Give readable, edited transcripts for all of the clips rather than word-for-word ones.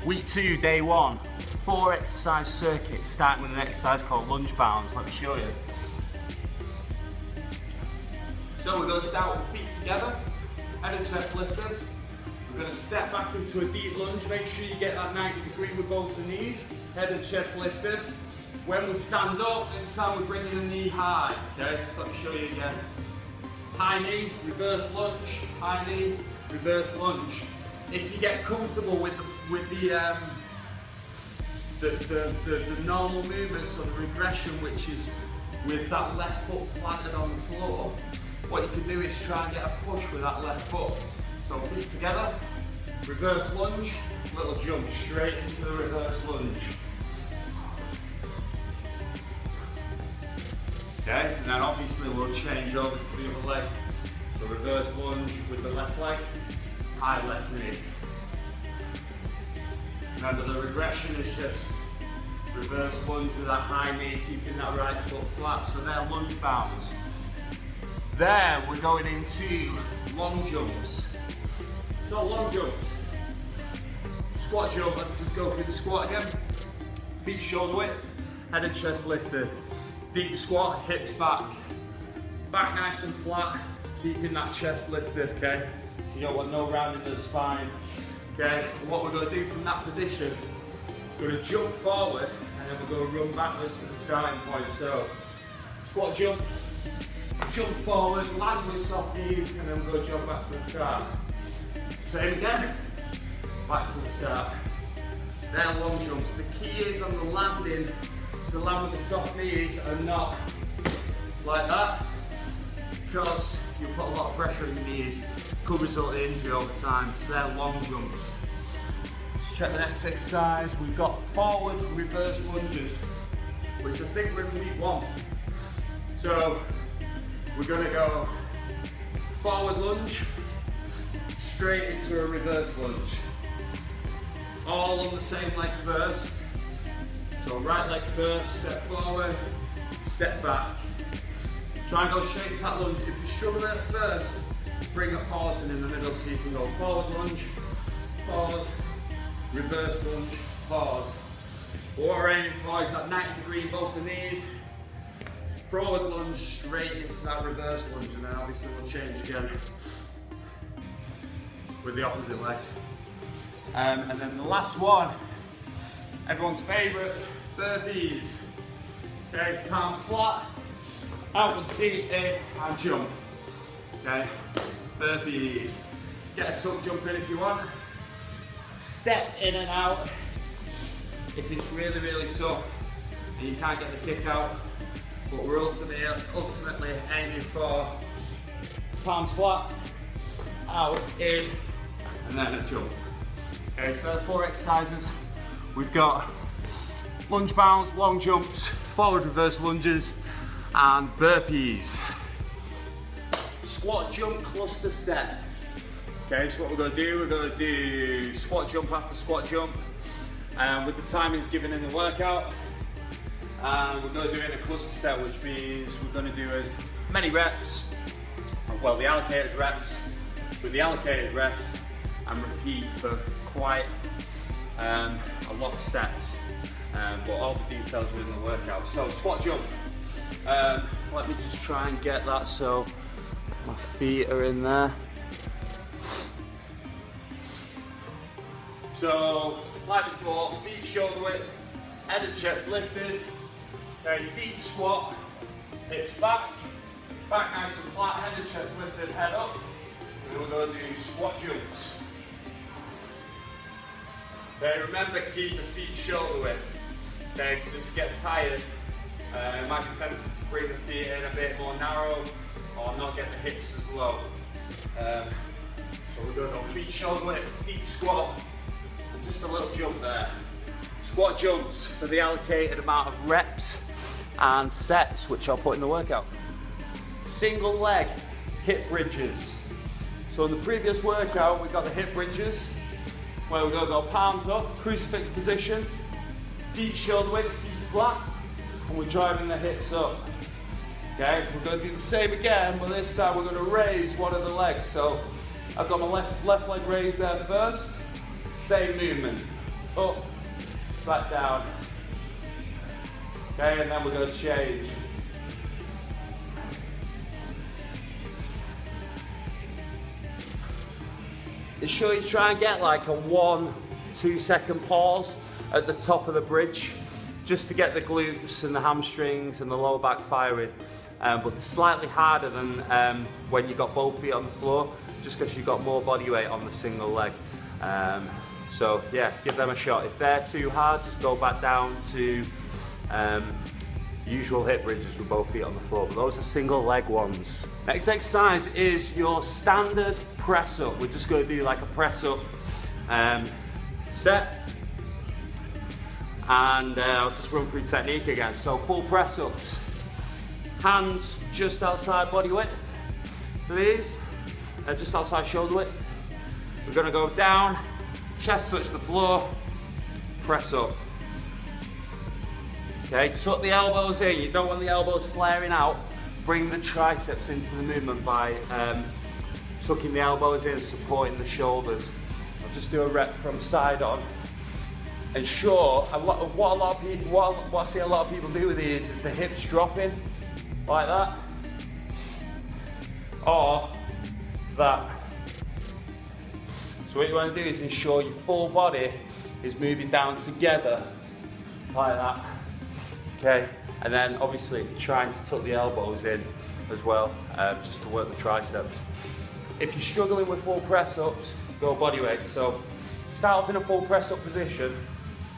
Week 2, day 1, 4 exercise circuit, starting with an exercise called lunge bounds. Let me show you. So we're going to start with feet together, head and chest lifted. We're going to step back into a deep lunge. Make sure you get that 90 degree with both the knees, head and chest lifted. When we stand up, this time we're bringing the knee high. Okay, so let me show you again. High knee, reverse lunge, high knee, reverse lunge. If you get comfortable with the normal movements or the regression, which is with that left foot planted on the floor, what you can do is try and get a push with that left foot. So feet together, reverse lunge, little jump straight into the reverse lunge. Okay, and then obviously we'll change over to the other leg. So reverse lunge with the left leg, high left knee. Remember, the regression is just reverse lunge with that high knee, keeping that right foot flat. So they're lunge bounds. There, we're going into long jumps. So long jumps. Squat jump, and just go through the squat again. Feet shoulder width, head and chest lifted. Deep squat, hips back. Back nice and flat, keeping that chest lifted, okay? You don't want no rounding of the spine. Okay, and what we're going to do from that position, we're going to jump forward and then we're going to run backwards to the starting point. So, squat jump forward, land with soft knees, and then we're going to jump back to the start. Same again, back to the start. They're long jumps. The key is on the landing to land with the soft knees and not like that, because you'll put a lot of pressure on your knees. Could result in injury over time. So they're long jumps. Let's check the next exercise. We've got forward reverse lunges, which I think we're in week 1. So we're going to go forward lunge, straight into a reverse lunge. All on the same leg first. So right leg first, step forward, step back. Try and go straight into that lunge. If you struggle at first, bring a pause in the middle so you can go forward lunge, pause, reverse lunge, pause. What we're aiming for is that 90 degree in both the knees, forward lunge straight into that reverse lunge, and then obviously we'll change again with the opposite leg. And then the last one, everyone's favourite, burpees. Okay, palms flat, out with the feet in and jump. Okay. Burpees. Get a tuck jump in if you want. Step in and out if it's really, really tough and you can't get the kick out. But we're ultimately aiming for palms flat, out, in, and then a jump. Okay, so there are 4 exercises. We've got lunge bounds, long jumps, forward reverse lunges, and burpees. Squat jump cluster step. Okay, so what we're going to do squat jump after squat jump, with the timings given in the workout. And we're going to do it in a cluster step, which means we're going to do as many reps, well, the allocated reps, with the allocated rest, and repeat for quite a lot of sets. But all the details are in the workout. So squat jump. Let me just try and get that so my feet are in there. So, like before, feet shoulder width, head and chest lifted. Okay, deep squat, hips back, back nice and flat, head and chest lifted, head up. And we're going to do squat jumps. Okay, remember, keep the feet shoulder width. Okay, because if you get tired, you might be tempted to bring the feet in a bit more narrow, or not get the hips as low. So we're going to go feet shoulder width, deep squat, and just a little jump there. Squat jumps for the allocated amount of reps and sets, which I'll put in the workout. Single leg hip bridges. So in the previous workout, we got the hip bridges, where we're going to go palms up, crucifix position, feet shoulder width, feet flat, and we're driving the hips up. Okay, we're going to do the same again, but this time we're going to raise one of the legs. So I've got my left leg raised there first, same movement. up, back down. Okay, and then we're going to change. Be sure you try and get like a 1-2 second pause at the top of the bridge, just to get the glutes and the hamstrings and the lower back firing. But it's slightly harder than when you've got both feet on the floor, just because you've got more body weight on the single leg. So yeah, give them a shot. If they're too hard, just go back down to usual hip bridges with both feet on the floor, but those are single leg ones. Next exercise is your standard press up. We're just going to do like a press up set, and I'll just run through technique again. So full press ups, hands just outside body width, please, just outside shoulder width. We're going to go down, chest touch the floor, press up. Okay, tuck the elbows in. You don't want the elbows flaring out. Bring the triceps into the movement by tucking the elbows in, supporting the shoulders. I'll just do a rep from side on. Ensure, what I see a lot of people do with these is the hips dropping like that, or that. So what you want to do is ensure your full body is moving down together like that. Okay, and then obviously trying to tuck the elbows in as well, just to work the triceps. If you're struggling with full press ups, go body weight. So start off in a full press up position,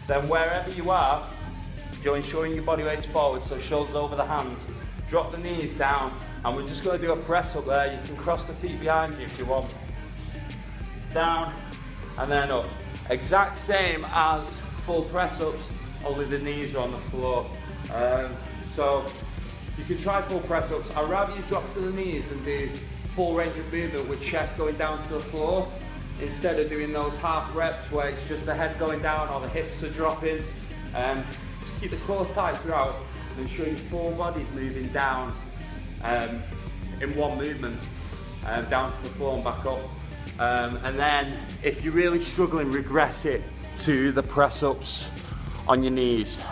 then wherever you are, you're ensuring your body weight's forward, so shoulders over the hands. Drop the knees down, and we're just going to do a press up there. You can cross the feet behind you if you want. Down, and then up. Exact same as full press ups, only the knees are on the floor. So you can try full press ups. I'd rather you drop to the knees and do full range of movement with chest going down to the floor, instead of doing those half reps where it's just the head going down or the hips are dropping. Just keep the core tight throughout and ensure your full body's moving down in one movement, down to the floor and back up. And then if you're really struggling, regress it to the press ups on your knees.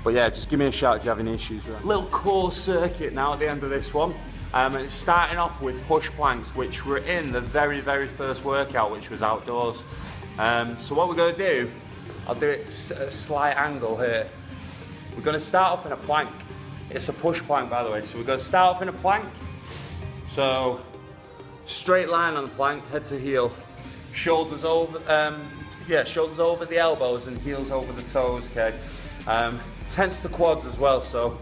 But yeah, just give me a shout if you have any issues with that. Little core circuit now at the end of this one. And it's starting off with push planks, which were in the very first workout, which was outdoors. So what we're going to do, I'll do it at a slight angle here. We're going to start off in a plank. It's a push plank, by the way. So we're going to start off in a plank. So straight line on the plank, head to heel. Shoulders over, shoulders over the elbows and heels over the toes, okay? Tense the quads as well, so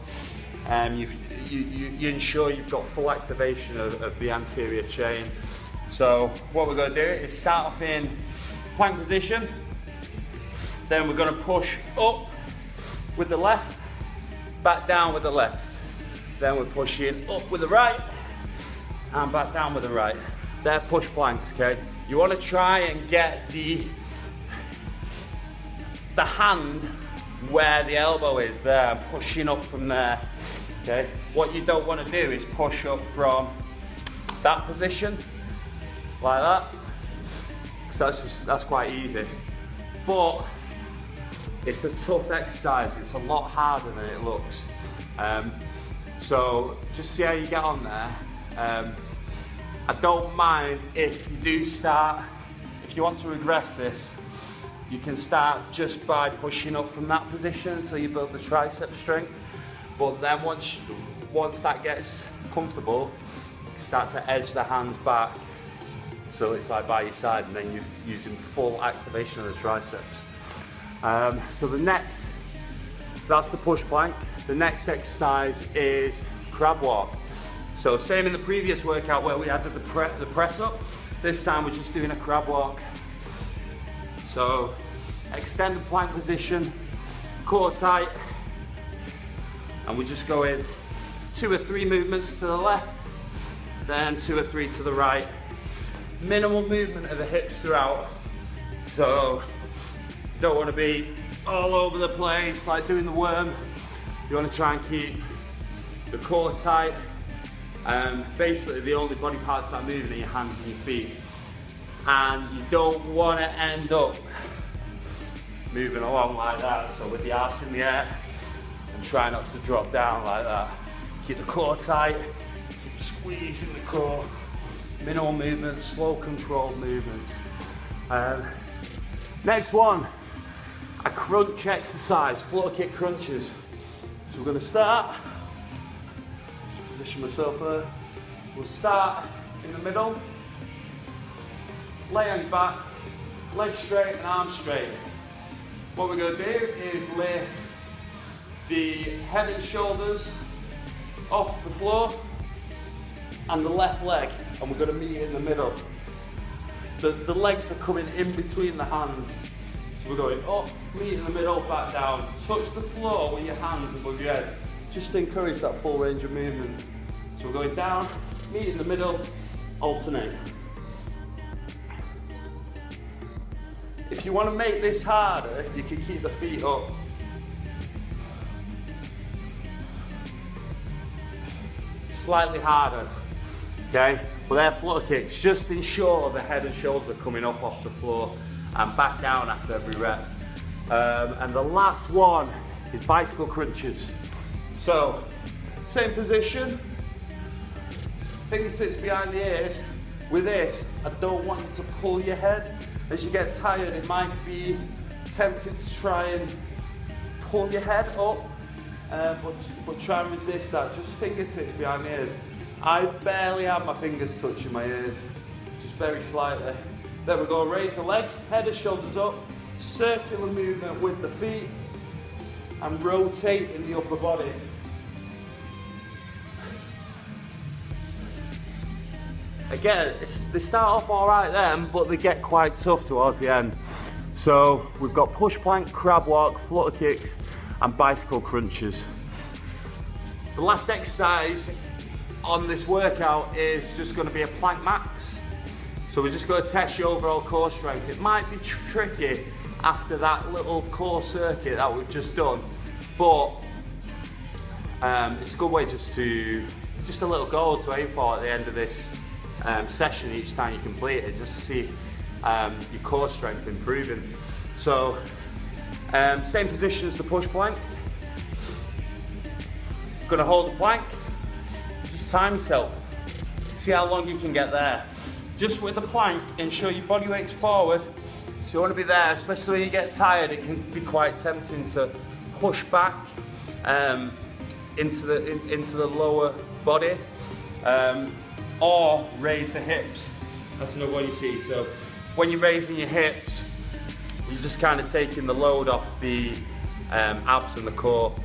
you ensure you've got full activation of the anterior chain. So what we're going to do is start off in plank position, then we're going to push up with the left, back down with the left, then we're pushing up with the right and back down with the right. They're push planks, okay? You want to try and get the hand where the elbow is there, pushing up from there. Okay, what you don't want to do is push up from that position like that, because that's quite easy, but it's a tough exercise. It's a lot harder than it looks. So just see how you get on there. I don't mind if you do start, if you want to regress this, you can start just by pushing up from that position until you build the tricep strength. But then once that gets comfortable, you start to edge the hands back so it's like by your side, and then you're using full activation of the triceps. So that's the push plank. The next exercise is crab walk. So same in the previous workout where we added the press up, this time we're just doing a crab walk. So extended plank position, core tight, and we're just going 2 or 3 movements to the left, then 2 or 3 to the right. Minimal movement of the hips throughout, so don't want to be all over the place like doing the worm. You want to try and keep the core tight. Basically the only body parts that are moving are your hands and your feet, and you don't want to end up moving along like that. So with the arse in the air, and try not to drop down like that. Keep the core tight, keep squeezing the core. Minimal movement, slow controlled movements. Next one, a crunch exercise, flutter kick crunches. So we're going to start, just position myself there. We'll start in the middle, lay on your back, legs straight and arms straight. What we're going to do is lift the head and shoulders off the floor and the left leg, and we're going to meet in the middle. The legs are coming in between the hands. So we're going up, meet in the middle, back down. Touch the floor with your hands above your head. Just to encourage that full range of movement. So we're going down, meet in the middle, alternate. If you want to make this harder, you can keep the feet up. Slightly harder, okay? But they're flutter kicks. Just ensure the head and shoulders are coming up off the floor and back down after every rep. And the last one is bicycle crunches. So, same position, fingertips behind the ears. With this, I don't want you to pull your head. As you get tired, it might be tempted to try and pull your head up, but try and resist that. Just fingertips behind the ears. I barely have my fingers touching my ears, just very slightly. Then we're going to raise the legs, head and shoulders up, circular movement with the feet, and rotate in the upper body. Again, they start off all right then, but they get quite tough towards the end. So we've got push plank, crab walk, flutter kicks, and bicycle crunches. The last exercise on this workout is just going to be a plank max. So we're just going to test your overall core strength. It might be tricky after that little core circuit that we've just done, but it's a good way just a little goal to aim for at the end of this session each time you complete it, just to see your core strength improving. So same position as the push plank. Going to hold the plank, just time yourself, see how long you can get there. Just with the plank, ensure your body weight's forward, so you want to be there, especially when you get tired. It can be quite tempting to push back into the lower body, or raise the hips. That's another one you see. So when you're raising your hips, you're just kind of taking the load off the abs and the core.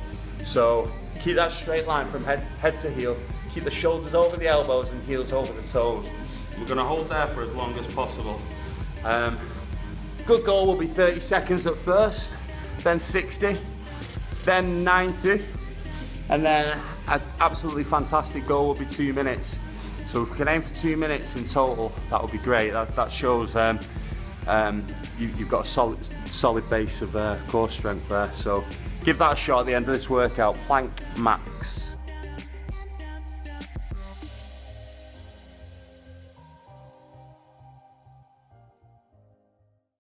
So keep that straight line from head to heel. Keep the shoulders over the elbows and heels over the toes. We're going to hold there for as long as possible. Good goal will be 30 seconds at first, then 60, then 90, and then an absolutely fantastic goal will be 2 minutes. So if we can aim for 2 minutes in total, that would be great. That shows you've got a solid base of core strength there. So give that a shot at the end of this workout. Plank max.